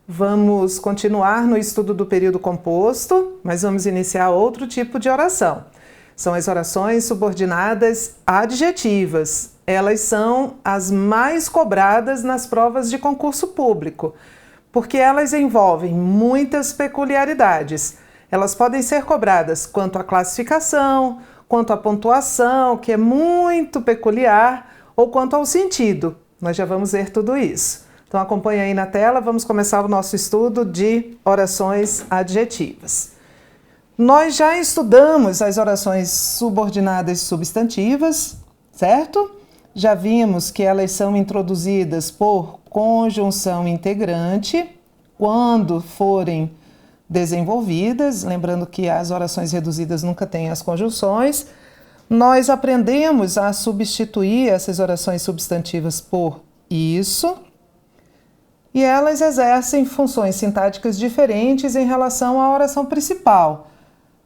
Vamos continuar no estudo do período composto, mas vamos iniciar outro tipo de oração. São as orações subordinadas adjetivas. Elas são as mais cobradas nas provas de concurso público, porque elas envolvem muitas peculiaridades. Elas podem ser cobradas quanto à classificação, quanto à pontuação, que é muito peculiar, ou quanto ao sentido. Nós já vamos ver tudo isso. Então acompanha aí na tela, vamos começar o nosso estudo de orações adjetivas. Nós já estudamos as orações subordinadas substantivas, certo? Já vimos que elas são introduzidas por conjunção integrante quando forem desenvolvidas, lembrando que as orações reduzidas nunca têm as conjunções. Nós aprendemos a substituir essas orações substantivas por isso, e elas exercem funções sintáticas diferentes em relação à oração principal.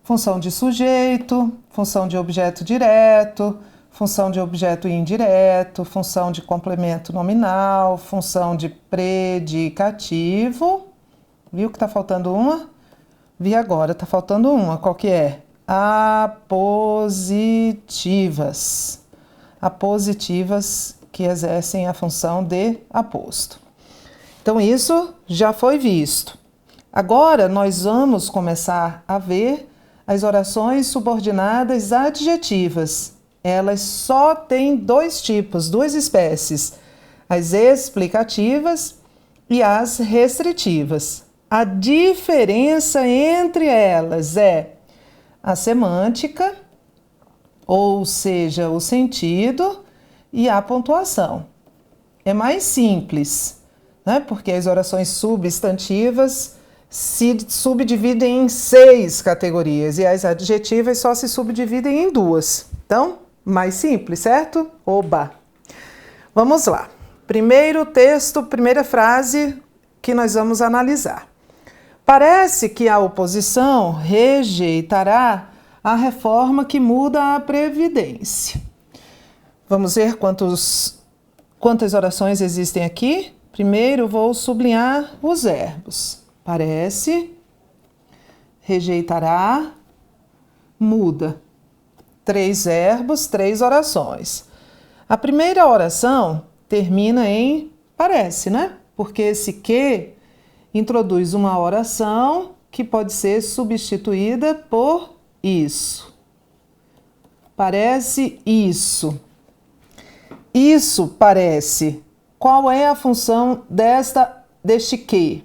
Função de sujeito, função de objeto direto, função de objeto indireto, função de complemento nominal, função de predicativo. Viu que está faltando uma? Vi agora, está faltando uma. Qual que é? Apositivas. Apositivas que exercem a função de aposto. Então, isso já foi visto. Agora, nós vamos começar a ver as orações subordinadas adjetivas. Elas só têm dois tipos, duas espécies: as explicativas e as restritivas. A diferença entre elas é a semântica, ou seja, o sentido, e a pontuação. É mais simples, né? Porque as orações substantivas se subdividem em 6 categorias e as adjetivas só se subdividem em 2. Então, mais simples, certo? Oba! Vamos lá. Primeiro texto, primeira frase que nós vamos analisar. Parece que a oposição rejeitará a reforma que muda a Previdência. Vamos ver quantas orações existem aqui. Primeiro, vou sublinhar os verbos. Parece, rejeitará, muda. 3 verbos, 3 orações. A primeira oração termina em parece, né? Porque esse que introduz uma oração que pode ser substituída por isso. Parece isso. Isso parece. Qual é a função deste que?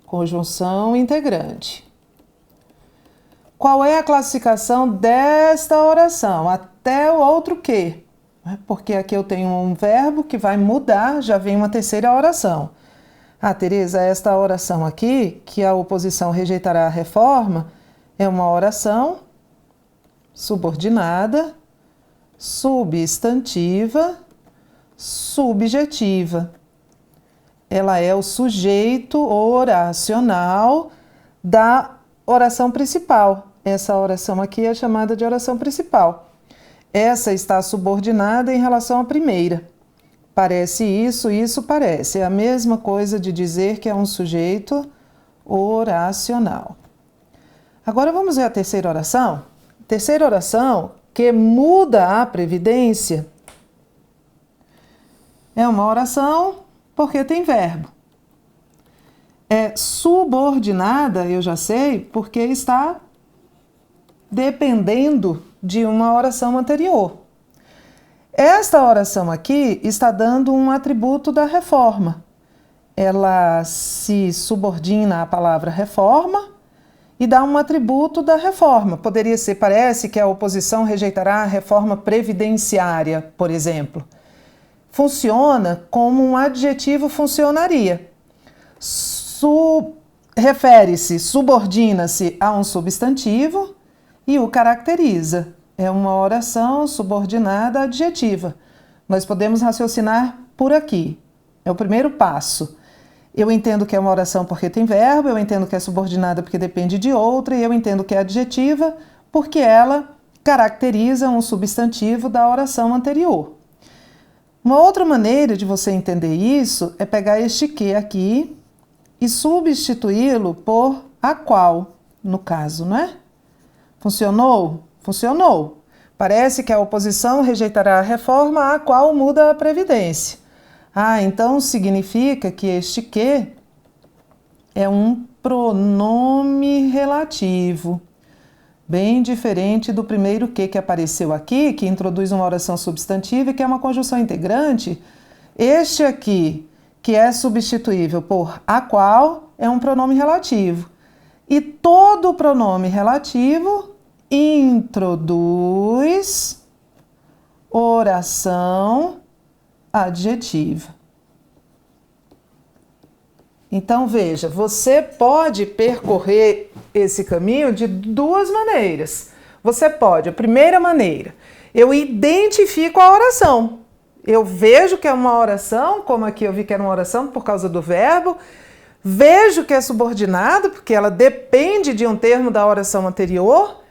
Conjunção integrante. Qual é a classificação desta oração? Até o outro que. Porque aqui eu tenho um verbo que vai mudar, já vem uma terceira oração. Ah, Tereza, esta oração aqui, que a oposição rejeitará a reforma, é uma oração subordinada, substantiva, subjetiva. Ela é o sujeito oracional da oração principal. Essa oração aqui é chamada de oração principal. Essa está subordinada em relação à primeira. Parece isso, isso parece. É a mesma coisa de dizer que é um sujeito oracional. Agora vamos ver a terceira oração. Terceira oração que muda a Previdência é uma oração porque tem verbo. É subordinada, eu já sei, porque está dependendo de uma oração anterior. Esta oração aqui está dando um atributo da reforma. Ela se subordina à palavra reforma e dá um atributo da reforma. Poderia ser, parece que a oposição rejeitará a reforma previdenciária, por exemplo. Funciona como um adjetivo funcionaria. Refere-se, subordina-se a um substantivo e o caracteriza. É uma oração subordinada adjetiva. Nós podemos raciocinar por aqui. É o primeiro passo. Eu entendo que é uma oração porque tem verbo, eu entendo que é subordinada porque depende de outra, e eu entendo que é adjetiva porque ela caracteriza um substantivo da oração anterior. Uma outra maneira de você entender isso é pegar este que aqui e substituí-lo por a qual, no caso, não é? Funcionou? Funcionou. Parece que a oposição rejeitará a reforma a qual muda a Previdência. Então significa que este que é um pronome relativo, bem diferente do primeiro que apareceu aqui, que introduz uma oração substantiva e que é uma conjunção integrante. Este aqui, que é substituível por a qual, é um pronome relativo. E todo pronome relativo introduz oração adjetiva. Então, veja, você pode percorrer esse caminho de duas maneiras. Você pode, a primeira maneira, eu identifico a oração. Eu vejo que é uma oração, como aqui eu vi que era uma oração por causa do verbo, vejo que é subordinada, porque ela depende de um termo da oração anterior,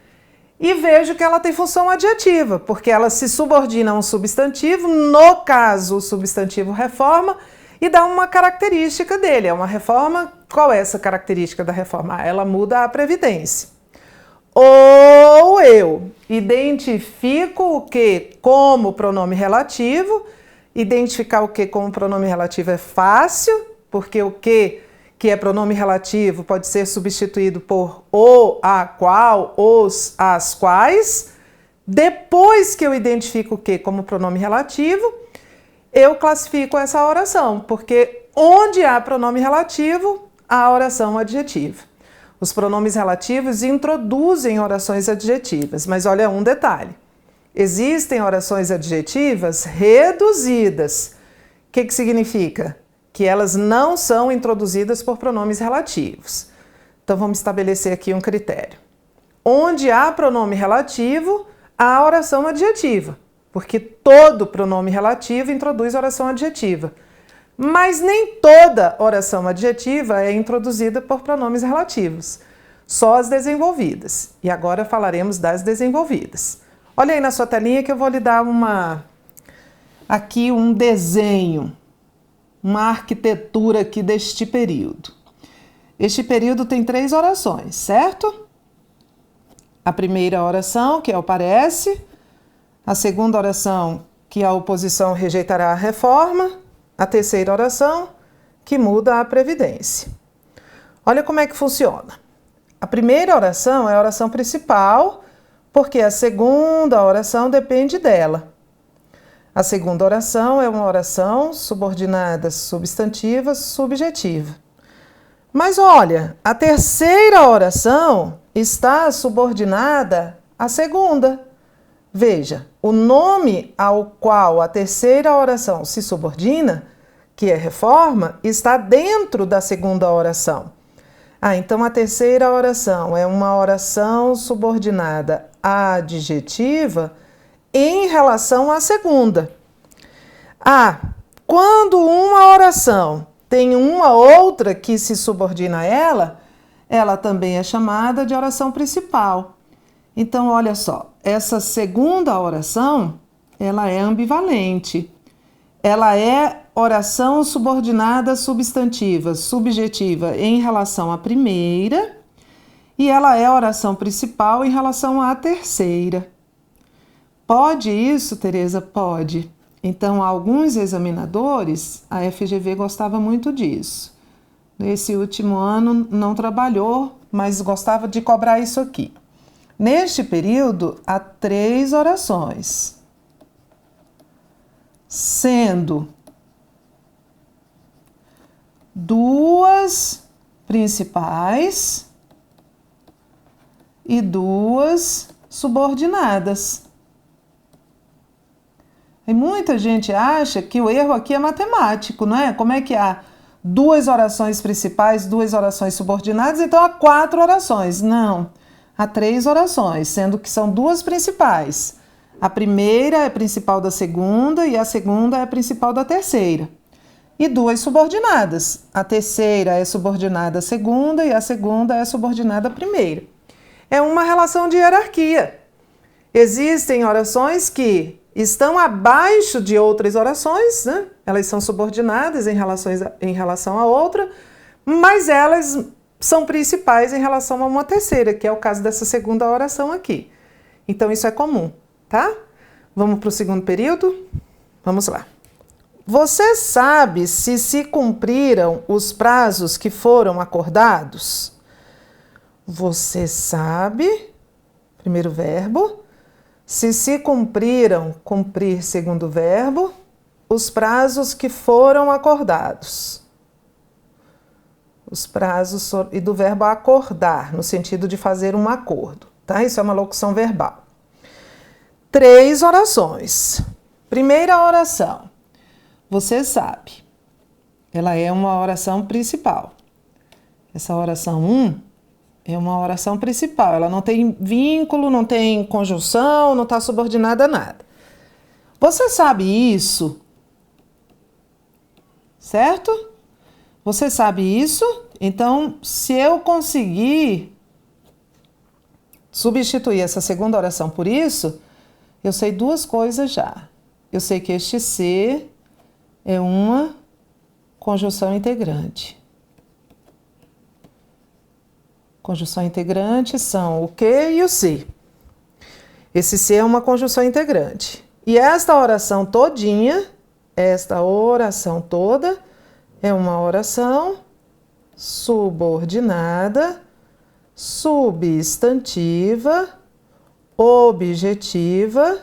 e vejo que ela tem função adjetiva, porque ela se subordina a um substantivo, no caso, o substantivo reforma, e dá uma característica dele. É uma reforma. Qual é essa característica da reforma? Ela muda a Previdência. Ou eu identifico o que como pronome relativo. Identificar o que como pronome relativo é fácil, porque o que é pronome relativo pode ser substituído por o, a, qual, os, as, quais. Depois que eu identifico o que como pronome relativo, eu classifico essa oração, porque onde há pronome relativo, há oração adjetiva. Os pronomes relativos introduzem orações adjetivas, mas olha um detalhe. Existem orações adjetivas reduzidas. O que significa? Que elas não são introduzidas por pronomes relativos. Então vamos estabelecer aqui um critério. Onde há pronome relativo, há oração adjetiva, porque todo pronome relativo introduz oração adjetiva. Mas nem toda oração adjetiva é introduzida por pronomes relativos, só as desenvolvidas. E agora falaremos das desenvolvidas. Olha aí na sua telinha que eu vou lhe dar aqui um desenho, uma arquitetura aqui deste período. Este período tem 3 orações, certo? A primeira oração, que é o parece. A segunda oração, que a oposição rejeitará a reforma. A terceira oração, que muda a Previdência. Olha como é que funciona. A primeira oração é a oração principal, porque a segunda oração depende dela. A segunda oração é uma oração subordinada substantiva subjetiva. Mas olha, a terceira oração está subordinada à segunda. Veja, o nome ao qual a terceira oração se subordina, que é reforma, está dentro da segunda oração. Então a terceira oração é uma oração subordinada adjetiva em relação à segunda. Quando uma oração tem uma outra que se subordina a ela, ela também é chamada de oração principal. Então, olha só, essa segunda oração, ela é ambivalente. Ela é oração subordinada substantiva, subjetiva em relação à primeira, e ela é oração principal em relação à terceira. Pode isso, Tereza? Pode. Então, alguns examinadores, a FGV gostava muito disso. Nesse último ano não trabalhou, mas gostava de cobrar isso aqui. Neste período, há 3 orações, sendo 2 principais e 2 subordinadas. E muita gente acha que o erro aqui é matemático, não é? Como é que há 2 orações principais, 2 orações subordinadas, então há 4 orações. Não. Há 3 orações, sendo que são 2 principais. A primeira é principal da segunda e a segunda é principal da terceira. E 2 subordinadas. A terceira é subordinada à segunda e a segunda é subordinada à primeira. É uma relação de hierarquia. Existem orações que estão abaixo de outras orações, né? Elas são subordinadas em relação a outra, mas elas são principais em relação a uma terceira, que é o caso dessa segunda oração aqui. Então, isso é comum, tá? Vamos para o segundo período? Vamos lá. Você sabe se cumpriram os prazos que foram acordados? Você sabe, primeiro verbo, se cumpriram, cumprir, segundo verbo, os prazos que foram acordados. Os prazos e do verbo acordar, no sentido de fazer um acordo, tá? Isso é uma locução verbal. 3 orações. Primeira oração. Você sabe. Ela é uma oração principal. Essa oração 1 é uma oração principal. Ela não tem vínculo, não tem conjunção, não está subordinada a nada. Você sabe isso? Certo? Você sabe isso? Então, se eu conseguir substituir essa segunda oração por isso, eu sei 2 coisas já. Eu sei que este ser é uma conjunção integrante. Conjunção integrante são o que e o se. Esse se é uma conjunção integrante. E esta oração todinha, esta oração toda, é uma oração subordinada, substantiva, objetiva,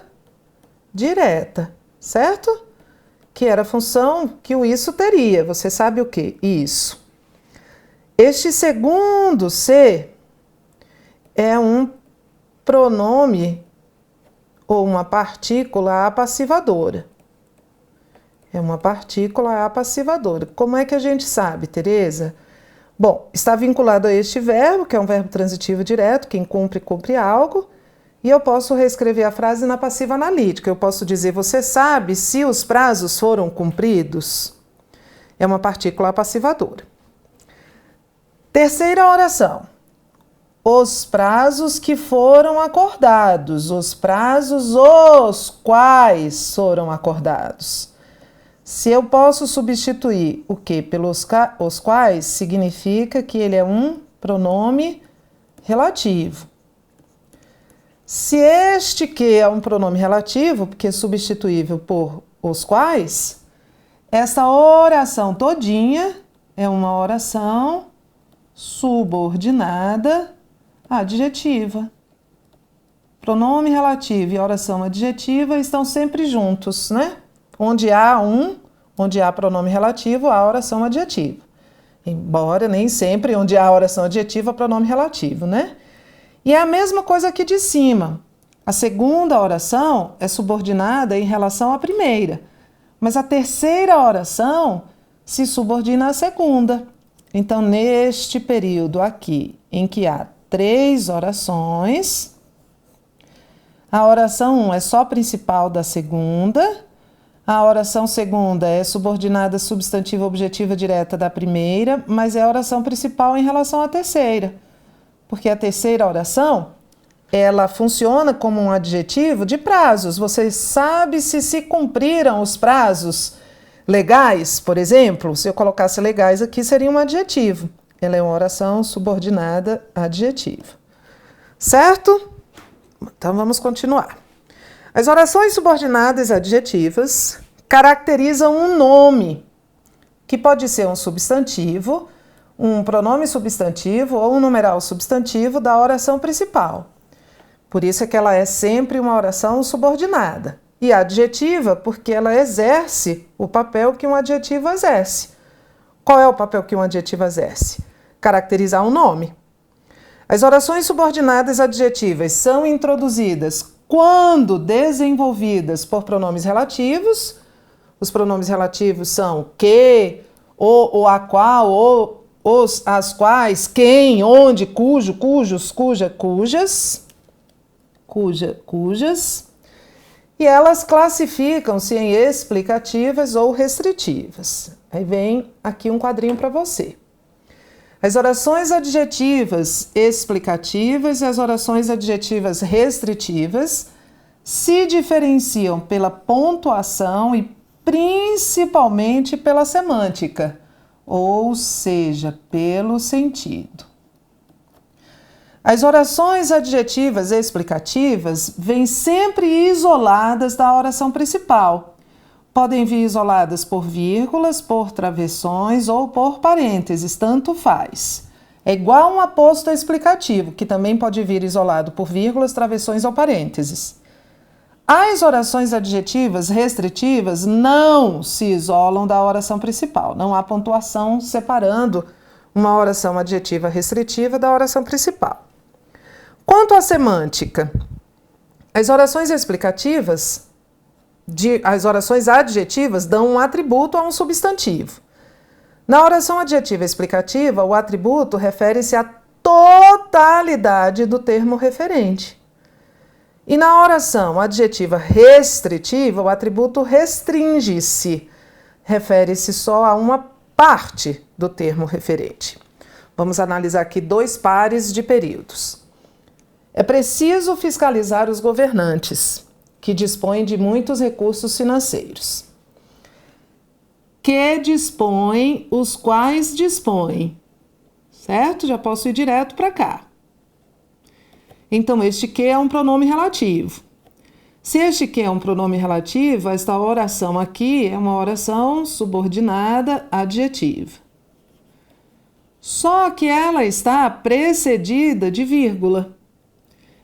direta, certo? Que era a função que o isso teria. Você sabe o que? Isso. Este segundo ser é um pronome ou uma partícula apassivadora. É uma partícula apassivadora. Como é que a gente sabe, Tereza? Bom, está vinculado a este verbo, que é um verbo transitivo direto, quem cumpre, cumpre algo. E eu posso reescrever a frase na passiva analítica. Eu posso dizer, você sabe se os prazos foram cumpridos? É uma partícula apassivadora. Terceira oração. Os prazos que foram acordados. Os prazos os quais foram acordados. Se eu posso substituir o que pelos os quais, significa que ele é um pronome relativo. Se este que é um pronome relativo, porque é substituível por os quais, essa oração todinha é uma oração subordinada adjetiva. Pronome relativo e oração adjetiva estão sempre juntos, né? Onde há pronome relativo, há oração adjetiva. Embora nem sempre onde há oração adjetiva, pronome relativo, né? E é a mesma coisa aqui de cima. A segunda oração é subordinada em relação à primeira, mas a terceira oração se subordina à segunda. Então, neste período aqui, em que há 3 orações, a oração 1 é só principal da segunda, a oração segunda é subordinada substantiva objetiva direta da primeira, mas é a oração principal em relação à terceira. Porque a terceira oração, ela funciona como um adjetivo de prazos. Você sabe se cumpriram os prazos legais, por exemplo? Se eu colocasse legais aqui, seria um adjetivo. Ela é uma oração subordinada adjetiva. Certo? Então, vamos continuar. As orações subordinadas adjetivas caracterizam um nome, que pode ser um substantivo, um pronome substantivo ou um numeral substantivo da oração principal. Por isso é que ela é sempre uma oração subordinada. E adjetiva porque ela exerce o papel que um adjetivo exerce. Qual é o papel que um adjetivo exerce? Caracterizar um nome. As orações subordinadas adjetivas são introduzidas quando desenvolvidas por pronomes relativos. Os pronomes relativos são que, o, a qual, o, os, as quais, quem, onde, cujo, cujos, cuja, cujas, cujas, e elas classificam-se em explicativas ou restritivas. Aí vem aqui um quadrinho para você. As orações adjetivas explicativas e as orações adjetivas restritivas se diferenciam pela pontuação e principalmente pela semântica. ou seja, pelo sentido. As orações adjetivas explicativas vêm sempre isoladas da oração principal. Podem vir isoladas por vírgulas, por travessões ou por parênteses, tanto faz. É igual um aposto explicativo, que também pode vir isolado por vírgulas, travessões ou parênteses. As orações adjetivas restritivas não se isolam da oração principal. Não há pontuação separando uma oração adjetiva restritiva da oração principal. Quanto à semântica, as orações explicativas, as orações adjetivas dão um atributo a um substantivo. Na oração adjetiva explicativa, o atributo refere-se à totalidade do termo referente. E na oração adjetiva restritiva, o atributo restringe-se, refere-se só a uma parte do termo referente. Vamos analisar aqui 2 pares de períodos. É preciso fiscalizar os governantes, que dispõem de muitos recursos financeiros. Que dispõem, os quais dispõem. Certo? Já posso ir direto para cá. Então, este que é um pronome relativo. Se este que é um pronome relativo, esta oração aqui é uma oração subordinada adjetiva. Só que ela está precedida de vírgula.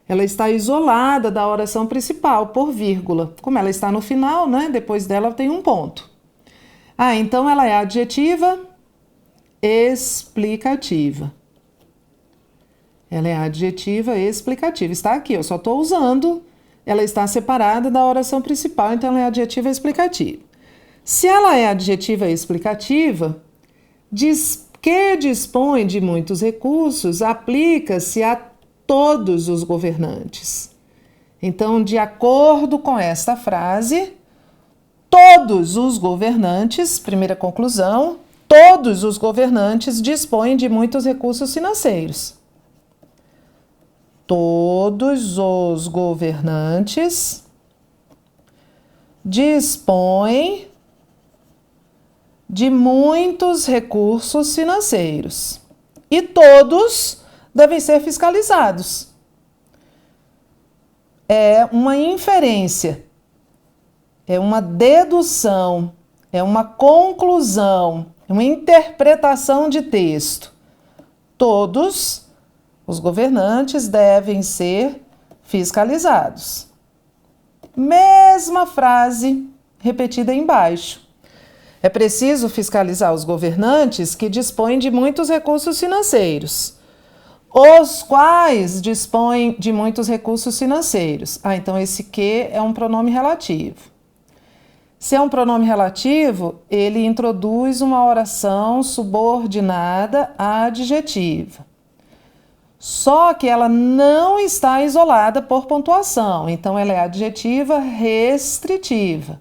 Ela está isolada da oração principal por vírgula. Como ela está no final, né? Depois dela tem um ponto. Então ela é adjetiva explicativa. Ela é adjetiva explicativa. Está aqui, eu só estou usando. Ela está separada da oração principal, então ela é adjetiva explicativa. Se ela é adjetiva explicativa, que dispõe de muitos recursos, aplica-se a todos os governantes. Então, de acordo com esta frase, todos os governantes, primeira conclusão, todos os governantes dispõem de muitos recursos financeiros. Todos os governantes dispõem de muitos recursos financeiros. E todos devem ser fiscalizados. É uma inferência, é uma dedução, é uma conclusão, é uma interpretação de texto. Todos os governantes devem ser fiscalizados. Mesma frase repetida embaixo. É preciso fiscalizar os governantes que dispõem de muitos recursos financeiros, os quais dispõem de muitos recursos financeiros. Então esse que é um pronome relativo. Se é um pronome relativo, ele introduz uma oração subordinada adjetiva. Só que ela não está isolada por pontuação, então ela é adjetiva restritiva.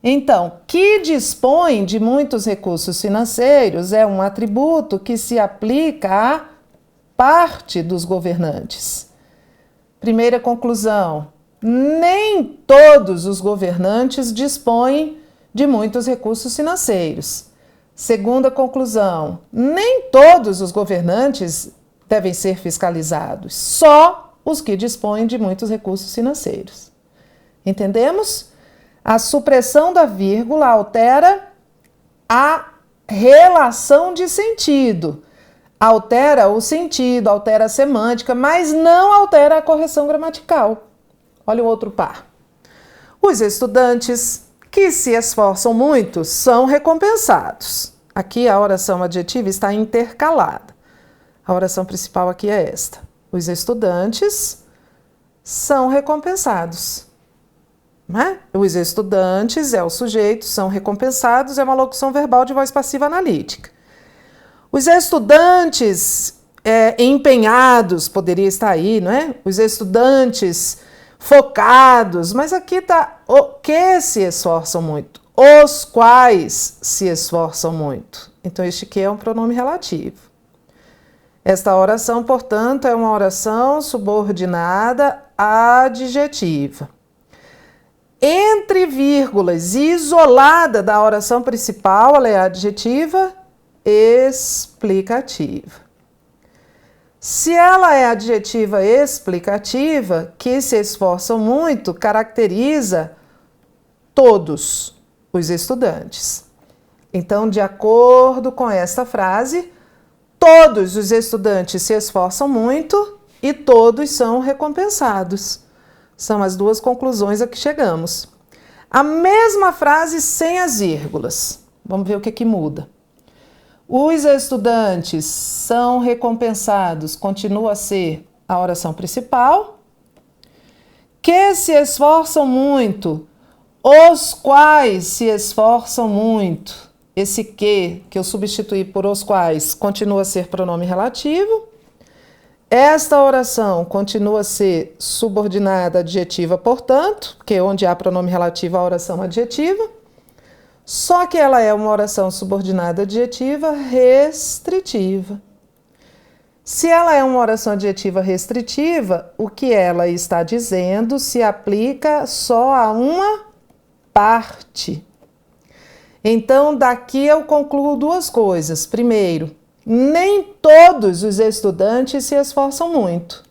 Então, que dispõe de muitos recursos financeiros é um atributo que se aplica à parte dos governantes. Primeira conclusão: nem todos os governantes dispõem de muitos recursos financeiros. Segunda conclusão: nem todos os governantes devem ser fiscalizados, só os que dispõem de muitos recursos financeiros. Entendemos? A supressão da vírgula altera a relação de sentido, altera o sentido, altera a semântica, mas não altera a correção gramatical. Olha o outro par. Os estudantes que se esforçam muito são recompensados. Aqui a oração adjetiva está intercalada. A oração principal aqui é esta. Os estudantes são recompensados. Né? Os estudantes é o sujeito, são recompensados, é uma locução verbal de voz passiva analítica. Os estudantes empenhados, poderia estar aí, não é? Os estudantes focados, mas aqui está o que se esforçam muito, os quais se esforçam muito. Então este que é um pronome relativo. Esta oração, portanto, é uma oração subordinada adjetiva. Entre vírgulas e isolada da oração principal, ela é adjetiva explicativa. Se ela é adjetiva explicativa, que se esforçam muito, caracteriza todos os estudantes. Então, de acordo com esta frase, todos os estudantes se esforçam muito e todos são recompensados. São as duas conclusões a que chegamos. A mesma frase sem as vírgulas. Vamos ver o que muda. Os estudantes são recompensados, continua a ser a oração principal. Que se esforçam muito, os quais se esforçam muito. Esse que eu substituí por os quais continua a ser pronome relativo. Esta oração continua a ser subordinada adjetiva, portanto, porque onde há pronome relativo, a oração adjetiva. Só que ela é uma oração subordinada adjetiva restritiva. Se ela é uma oração adjetiva restritiva, o que ela está dizendo se aplica só a uma parte. Então, daqui eu concluo duas coisas. Primeiro, nem todos os estudantes se esforçam muito.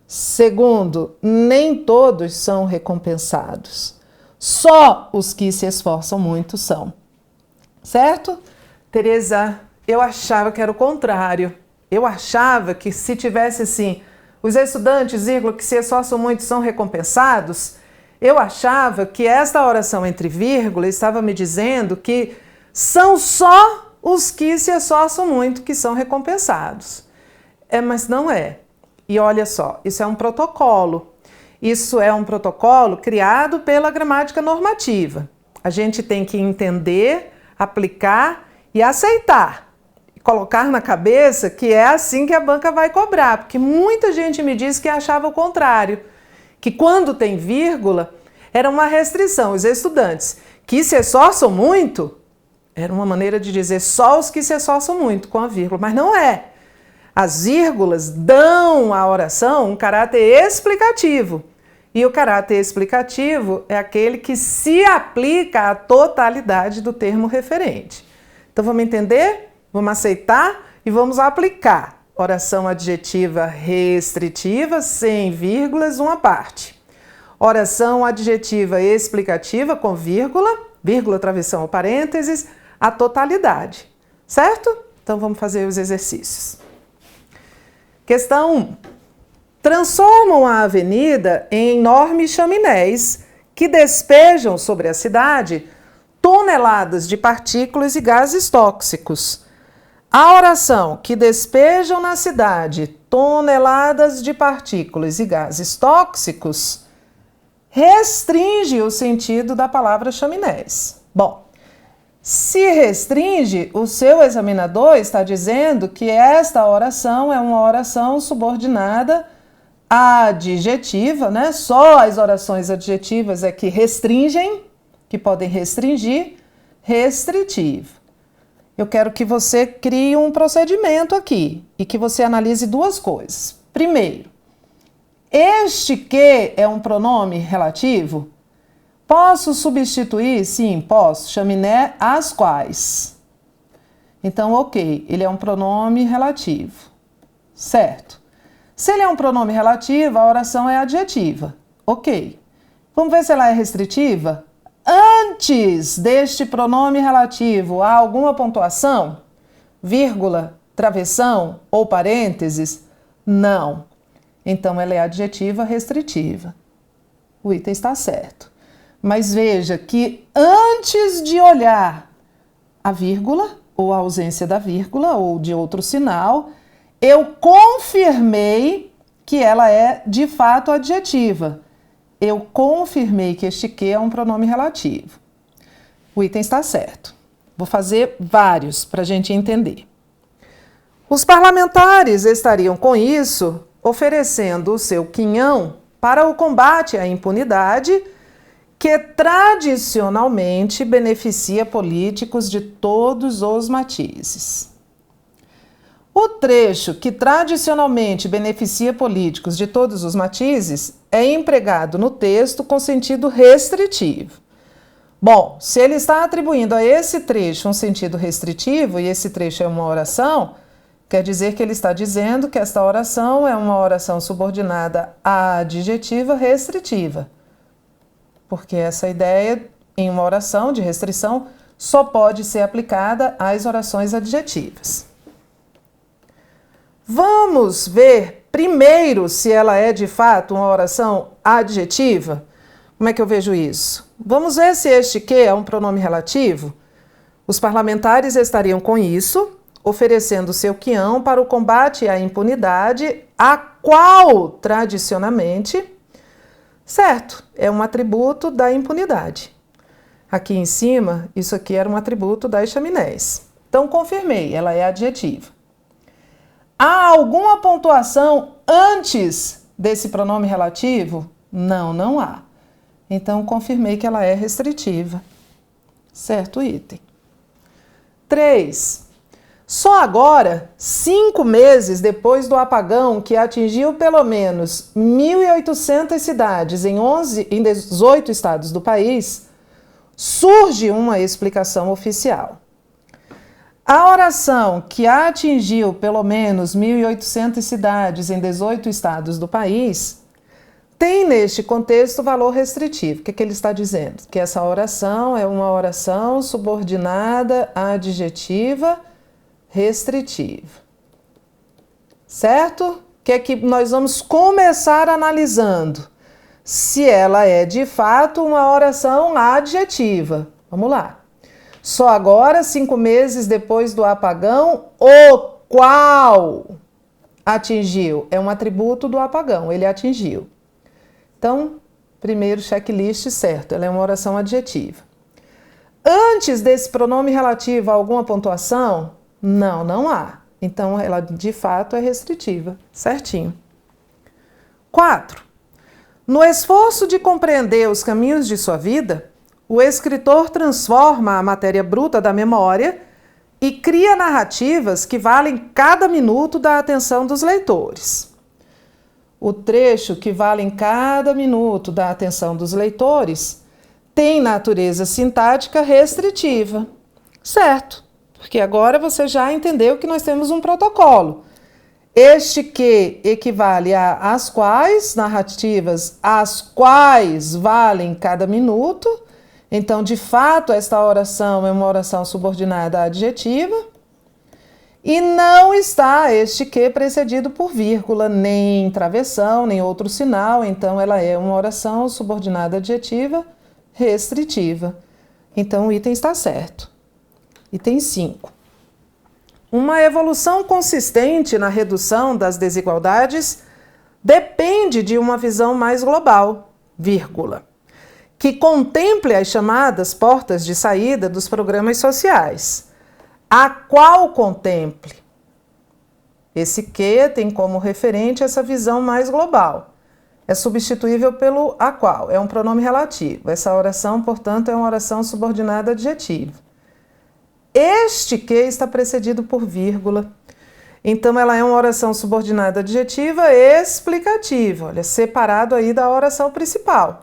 Segundo, nem todos são recompensados. Só os que se esforçam muito são. Certo? Tereza, eu achava que era o contrário. Eu achava que se tivesse assim, os estudantes, vírgula, que se esforçam muito são recompensados, eu achava que esta oração entre vírgula estava me dizendo que são só os que se esforçam muito que são recompensados. Mas não é. E olha só, isso é um protocolo. Isso é um protocolo criado pela gramática normativa. A gente tem que entender, aplicar e aceitar. E colocar na cabeça que é assim que a banca vai cobrar. Porque muita gente me disse que achava o contrário. Que quando tem vírgula, era uma restrição. Os estudantes que se esforçam muito, era uma maneira de dizer só os que se esforçam muito com a vírgula. Mas não é. As vírgulas dão à oração um caráter explicativo. E o caráter explicativo é aquele que se aplica à totalidade do termo referente. Então vamos entender, vamos aceitar e vamos aplicar. Oração adjetiva restritiva, sem vírgulas, uma parte. Oração adjetiva explicativa com vírgula, vírgula, travessão ou parênteses, a totalidade. Certo? Então vamos fazer os exercícios. Questão 1. Transformam a avenida em enormes chaminés que despejam sobre a cidade toneladas de partículas e gases tóxicos. A oração que despejam na cidade toneladas de partículas e gases tóxicos restringe o sentido da palavra chaminés. Bom, se restringe, o seu examinador está dizendo que esta oração é uma oração subordinada adjetiva, né? Só as orações adjetivas é que restringem, que podem restringir, restritivo. Eu quero que você crie um procedimento aqui e que você analise duas coisas. Primeiro, este que é um pronome relativo? Posso substituir? Sim, posso. Chaminé, as quais. Então, ok, ele é um pronome relativo. Certo. Se ele é um pronome relativo, a oração é adjetiva. Ok. Vamos ver se ela é restritiva? Antes deste pronome relativo, há alguma pontuação? Vírgula, travessão ou parênteses? Não. Então, ela é adjetiva restritiva. O item está certo. Mas veja que antes de olhar a vírgula, ou a ausência da vírgula, ou de outro sinal, eu confirmei que ela é de fato adjetiva. Eu confirmei que este que é um pronome relativo. O item está certo. Vou fazer vários para a gente entender. Os parlamentares estariam com isso oferecendo o seu quinhão para o combate à impunidade que tradicionalmente beneficia políticos de todos os matizes. O trecho que tradicionalmente beneficia políticos de todos os matizes é empregado no texto com sentido restritivo. Bom, se ele está atribuindo a esse trecho um sentido restritivo, e esse trecho é uma oração, quer dizer que ele está dizendo que esta oração é uma oração subordinada adjetiva restritiva. Porque essa ideia em uma oração de restrição só pode ser aplicada às orações adjetivas. Vamos ver primeiro se ela é de fato uma oração adjetiva. Como é que eu vejo isso? Vamos ver se este que é um pronome relativo. Os parlamentares estariam com isso, oferecendo seu quião para o combate à impunidade, a qual, tradicionalmente, certo, é um atributo da impunidade. Aqui em cima, isso aqui era um atributo das chaminés. Então, confirmei, ela é adjetiva. Há alguma pontuação antes desse pronome relativo? Não, não há. Então, confirmei que ela é restritiva. Certo item. 3. Só agora, 5 meses depois do apagão que atingiu pelo menos 1.800 cidades em 18 estados do país, surge uma explicação oficial. A oração que atingiu pelo menos 1.800 cidades em 18 estados do país tem neste contexto valor restritivo. O que ele está dizendo? Que essa oração é uma oração subordinada adjetiva restritiva. Certo? Que é que nós vamos começar analisando se ela é de fato uma oração adjetiva. Vamos lá. Só agora, 5 meses depois do apagão, o qual atingiu. É um atributo do apagão, ele atingiu. Então, primeiro checklist certo, ela é uma oração adjetiva. Antes desse pronome relativo, há alguma pontuação? Não, não há. Então, ela de fato é restritiva, certinho. 4. No esforço de compreender os caminhos de sua vida, o escritor transforma a matéria bruta da memória e cria narrativas que valem cada minuto da atenção dos leitores. O trecho que vale cada minuto da atenção dos leitores tem natureza sintática restritiva. Certo, porque agora você já entendeu que nós temos um protocolo. Este que equivale a as quais, narrativas, as quais valem cada minuto. Então, de fato, esta oração é uma oração subordinada adjetiva. E não está este que precedido por vírgula, nem travessão, nem outro sinal. Então, ela é uma oração subordinada adjetiva restritiva. Então, o item está certo. Item 5. Uma evolução consistente na redução das desigualdades depende de uma visão mais global, vírgula, que contemple as chamadas portas de saída dos programas sociais, a qual contemple. Esse que tem como referente essa visão mais global. É substituível pelo a qual, é um pronome relativo. Essa oração, portanto, é uma oração subordinada adjetiva. Este que está precedido por vírgula. Então, ela é uma oração subordinada adjetiva explicativa, olha, separado aí da oração principal.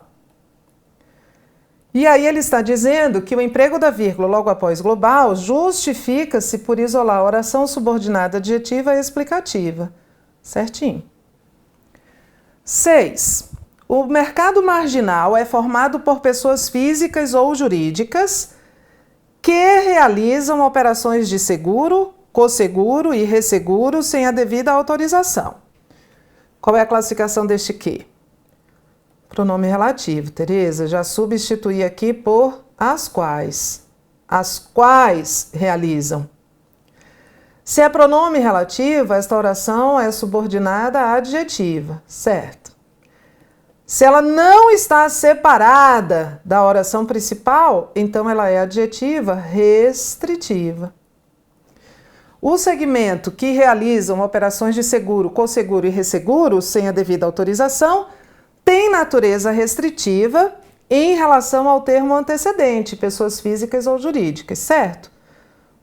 E aí ele está dizendo que o emprego da vírgula logo após global justifica-se por isolar a oração subordinada adjetiva explicativa. Certinho. 6. O mercado marginal é formado por pessoas físicas ou jurídicas que realizam operações de seguro, cosseguro e resseguro sem a devida autorização. Qual é a classificação deste que? Pronome relativo, Tereza, já substituí aqui por as quais. As quais realizam. Se é pronome relativo, esta oração é subordinada à adjetiva, certo? Se ela não está separada da oração principal, então ela é adjetiva restritiva. O segmento que realizam operações de seguro, cosseguro e resseguro sem a devida autorização tem natureza restritiva em relação ao termo antecedente, pessoas físicas ou jurídicas, certo?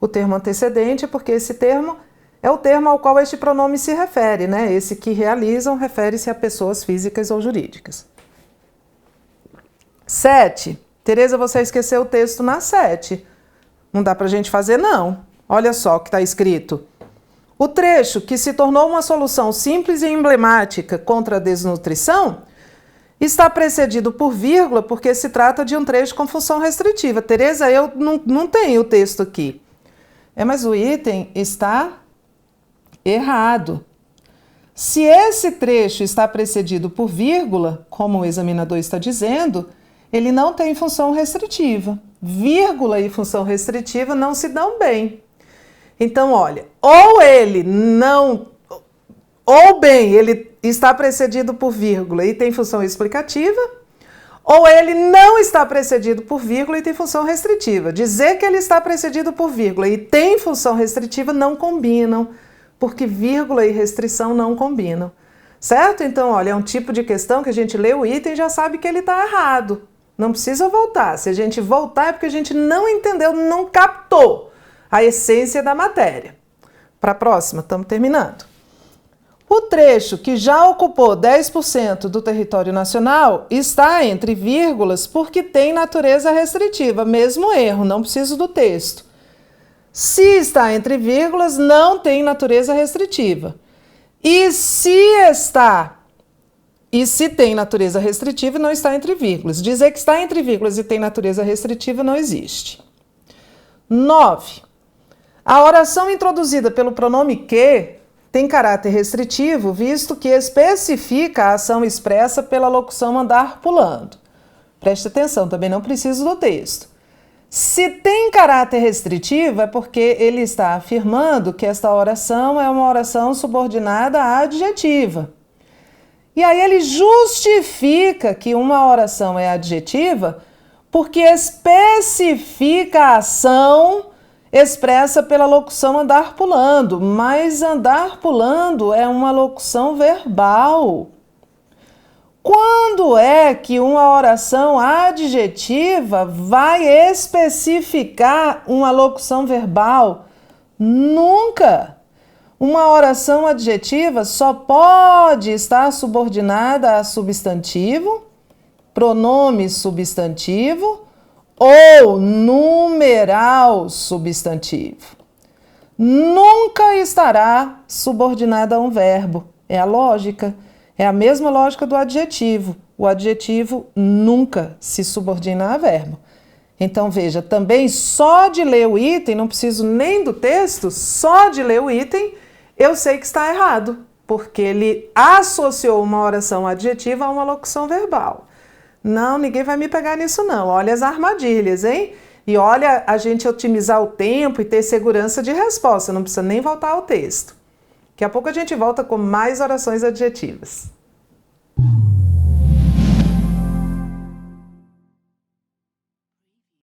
O termo antecedente é porque esse termo é o termo ao qual este pronome se refere, né? Esse que realizam refere-se a pessoas físicas ou jurídicas. 7. Tereza, você esqueceu o texto na 7. Não dá pra gente fazer, não. Olha só o que está escrito. O trecho que se tornou uma solução simples e emblemática contra a desnutrição está precedido por vírgula porque se trata de um trecho com função restritiva. Tereza, eu não tenho o texto aqui. Mas o item está errado. Se esse trecho está precedido por vírgula, como o examinador está dizendo, ele não tem função restritiva. Vírgula e função restritiva não se dão bem. Então, olha, ou ele está precedido por vírgula e tem função explicativa, ou ele não está precedido por vírgula e tem função restritiva. Dizer que ele está precedido por vírgula e tem função restritiva não combinam, porque vírgula e restrição não combinam, certo? Então, olha, é um tipo de questão que a gente lê o item e já sabe que ele está errado. Não precisa voltar. Se a gente voltar é porque a gente não entendeu, não captou a essência da matéria. Para a próxima, estamos terminando. O trecho que já ocupou 10% do território nacional está entre vírgulas porque tem natureza restritiva. Mesmo erro, não preciso do texto. Se está entre vírgulas, não tem natureza restritiva. E se tem natureza restritiva, não está entre vírgulas. Dizer que está entre vírgulas e tem natureza restritiva não existe. 9. A oração introduzida pelo pronome que tem caráter restritivo, visto que especifica a ação expressa pela locução andar pulando. Preste atenção, também não preciso do texto. Se tem caráter restritivo, é porque ele está afirmando que esta oração é uma oração subordinada à adjetiva. E aí ele justifica que uma oração é adjetiva porque especifica a ação expressa pela locução andar pulando, mas andar pulando é uma locução verbal. Quando é que uma oração adjetiva vai especificar uma locução verbal? Nunca! Uma oração adjetiva só pode estar subordinada a substantivo, pronome substantivo ou numeral substantivo. Nunca estará subordinada a um verbo. É a lógica. É a mesma lógica do adjetivo. O adjetivo nunca se subordina a verbo. Então, veja, também só de ler o item, não preciso nem do texto, só de ler o item, eu sei que está errado, porque ele associou uma oração adjetiva a uma locução verbal. Não, ninguém vai me pegar nisso não. Olha as armadilhas, hein? E olha a gente otimizar o tempo e ter segurança de resposta, não precisa nem voltar ao texto. Daqui a pouco a gente volta com mais orações adjetivas.